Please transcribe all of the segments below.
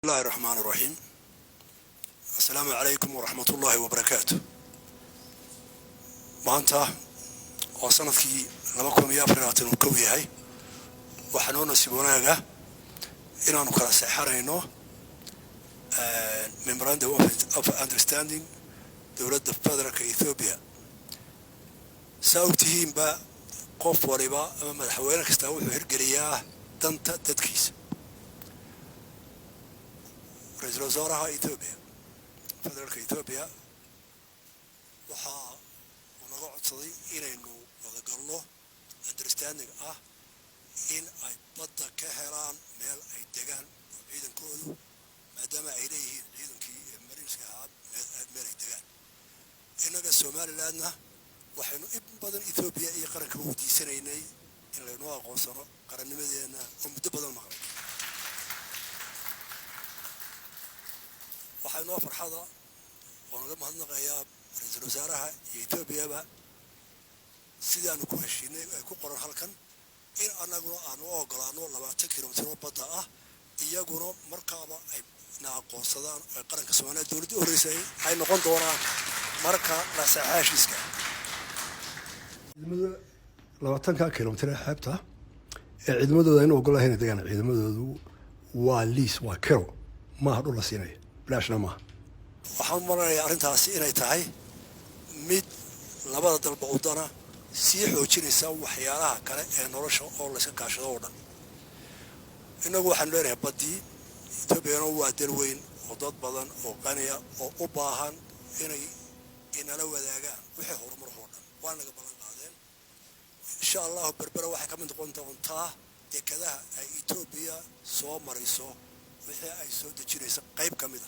الله الرحمن الرحيم. السلام عليكم ورحمة الله وبركاته. maanta waa sanadkii 2024 yahay waxaanu nasiib wanaaga inaanu kala saxarayno memorandum of understanding dowladda federaalka Ethiopia saawtihiinba qof waliba ama madaxweyne kasta wuxuu hirgeliyaa danta dadkiisa رئيس الوزراء إثيوبيا فدرك إثيوبيا وحا ونقعد صدي إنه وذكرله understanding إن أي بدأ كهران مال أي دجان عيدا كودو ما دام عليه عيدا كي مريس كهاب مال أي دجان إنك السومالي لأنه وحنو ابن بدن إثيوبيا يقرأ كودي سنيني إن لنوع قوسنا قرن مدينة ومدبض المغرب waxay noo farxada oo naga mahadnaqayaa ra'iisul wasaaraha Ethiopia sidaanu ku heshiinay ay ku qoran halkan in anaguna aanu ogolaano 20 kilomitir badda iyaguna markaaba ay naaqoonsadaan ay qaranka Soomaaliya dawladda horeysay ay noqon doonaan marka la saxaashiska 20 kilomitir xeebta ee ciidamadooda inuu ogolaanay deegaan ciidamadoodu waa liis waa kero ma hadhu la siinay بلاش نما waxaan maraya arintaasi inay tahay mid labada dalba u dana si xoojinaysa waxyaalaha kale ee nolosha oo la iska kaashado oo dhan inagu waxaan leeyahay badii Ethiopia waa dal weyn oo dad badan oo qaniya oo u baahan inala wadaagaan wixii horumar oo dhan waan naga balan qaadeen insha Allah berbera waxa ka mid noqon doontaa dekadaha ay Ethiopia soo marayso wixii ay soo dejinaysa qayb kamid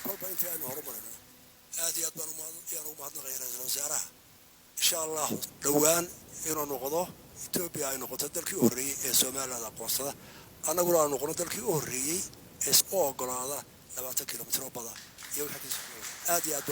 kolba inta aan horumarino aad iyo aad baan u mahadnaqayaa ra'iisul wasaaraha insha Allah dhawaan inuu noqdo Ethiopia ay noqoto dalkii u horeeyay ee Soomaaliya aqoonsada anaguna aan noqono dalkii u horeeyay ee soo ogolaada 20 kilomitir badda iyo wixii aad iyo aad